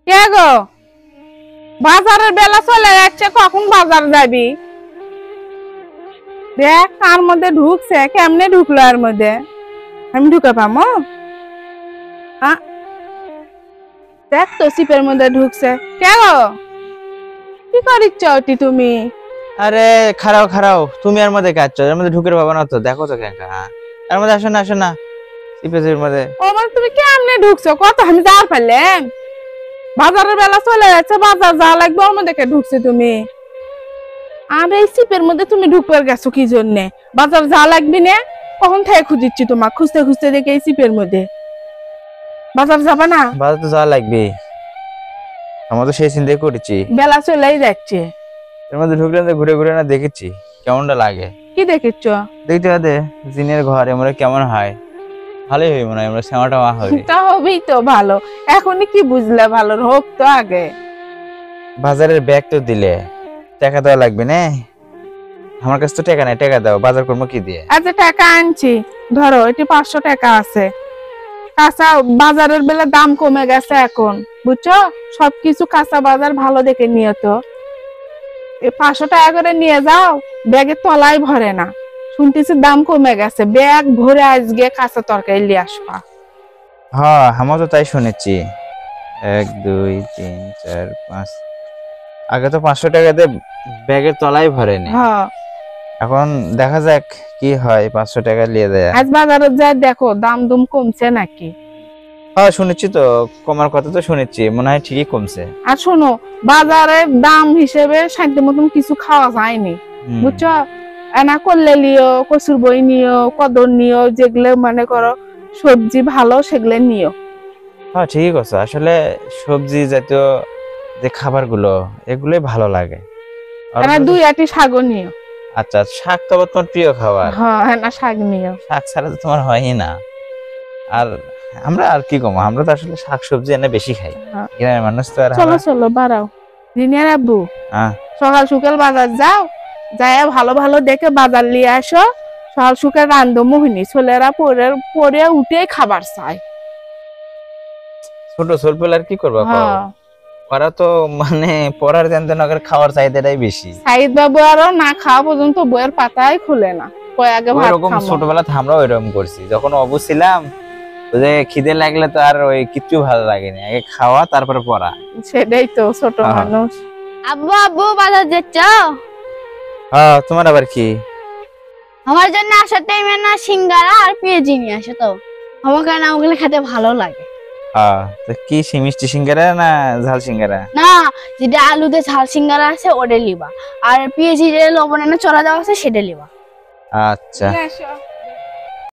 কে গো, বাজারের বেলা চলে যাচ্ছে, কখন বাজার যাবি? দেখ কার মধ্যে ঢুকছে, কেমনে ঢুকলো এর মধ্যে? আমি ঢুকে পামো? দেখ তো সিপের মধ্যে ঢুকছে। কে গো, কি করিচ্ছ ওটি তুমি? আরে খারাও খারাও, তুমি এর মধ্যে কাচ্ছ, এর মধ্যে ঢুকে পাবা না তো, দেখো তো কেকা। এর মধ্যে আসো না, আসো না, সিপেজের মধ্যে। ও মানে তুমি কেমনে ঢুকছো? কত আমি যাওয়ার পারলেন? বাজারের বেলা চলে যাচ্ছে, বাজার যা লাগবে ওর মধ্যে কে ঢুকছে তুমি? আর এই সিপের মধ্যে তুমি ঢুকবে গেছো কি জন্যে? বাজার যা লাগবি না, কখন থেকে খুঁজিচ্ছি তোমার, খুঁজতে খুঁজতে দেখে এই সিপের মধ্যে। বাজার যাবে না? বাজার তো যাওয়া লাগবে, আমরা তো সেই চিন্তাই করেছি। বেলা চলেই যাচ্ছে, এর মধ্যে ঢুকলে তো ঘুরে ঘুরে না দেখেছি কেমনটা লাগে। কি দেখেছ? দেখতে হবে জিনের ঘর এমন কেমন হয়, ভালোই হই মনে হয়, আমরা শ্যামাটা মা হবে। তা হবেই তো ভালো, এখনই কি বুঝলে ভালো হোক তো আগে। বাজারের ব্যাগ তো দিলে, টাকা দেওয়া লাগবে না? আমার কাছে তো টাকা নাই, টাকা দাও, বাজার করবো কি দিয়ে? আচ্ছা টাকা আনছি, ধরো এটি 500 টাকা আছে। কাঁচা বাজারের বেলা দাম কমে গেছে এখন, বুঝছো? সবকিছু কাঁচা বাজার ভালো দেখে নিয়ে তো 500 টাকা করে নিয়ে যাও, ব্যাগের তলায় ভরে না। শুনতেছি দাম কমে গেছে, ব্যাগ ভরে আজকে কাঁচা তরকারি নিয়ে আসবা। হ্যাঁ আমার তো তাই শুনেছি। 1 2 3 4 5, আগে তো 500 টাকাতে ব্যাগের তলায় ভরেনি। হ্যাঁ এখন দেখা যাক কি হয়, 500 টাকা নিয়ে দেয়। আজ বাজারে যাই দেখো দাম দুম কমছে নাকি। হ্যাঁ শুনেছি তো, কমার কথা তো শুনেছি, মনে হয় ঠিকই কমছে। আর শোনো, বাজারের দাম হিসেবে শান্তি মতন কিছু খাওয়া যায়নি, বুঝছো? এনা করলে নিও, কচুর বই নিও, কদর নিও, যেগুলো মনে করো সবজি ভালো সেগুলো নিও। হ্যাঁ ঠিকই কথা, আসলে সবজি জাতীয় যে খাবারগুলো এগুলোই ভালো লাগে। এনা 2 আটি শাকও নিও। আচ্ছা, শাক তো আবার তোমার প্রিয় খাবার। হ্যাঁ এনা শাক নিও। শাক ছাড়া তো তোমার হয়ই না। আর আমরা আর কি কম, আমরা তো আসলে শাক সবজি এনে বেশি খাই, গ্রামের মানুষ তো। আর চলো চলো বাড়াও। জিনিয়ার আব্বু, সকাল সকাল বাজার যাও, যাই ভালো ভালো দেখে বাজার নিয়ে আসো। সকাল সকাল রান্ধো মোহিনী, ছেলেরা পরে পরে উঠে খাবার চায়। ছোট ছোটবেলার কি করবা, ওরা তো মানে পড়ার জানতে না, খাওয়ার চাহিদাটাই বেশি। সাইদ বাবু আরো না খাওয়া পর্যন্ত বইয়ের পাতাই খুলে না, কয় আগে ভাত খাবো। ছোটবেলাতে আমরাও এরকম করছি, যখন অবু ছিলাম, যে খিদে লাগলে তো আর ওই কিচ্ছু ভালো লাগেনি, আগে খাওয়া তারপরে পড়া। সেটাই তো ছোট মানুষ। আব্বু আব্বু বাজার যাচ্ছ? হ্যাঁ তোমার আবার কি? আমার জন্য আসার টাইমে না সিঙ্গারা আর পেঁয়াজি নিয়ে আসো তো, আমাকে না ওগুলো খেতে ভালো লাগে। কি মিষ্টি সিঙ্গারা না ঝাল সিঙ্গারা? না, যেটা আলুতে ঝাল সিঙ্গারা আছে ওটা লিবা, আর পেঁয়াজি যে লবণে না চড়া দেওয়া আছে সেটা লিবা। আচ্ছা।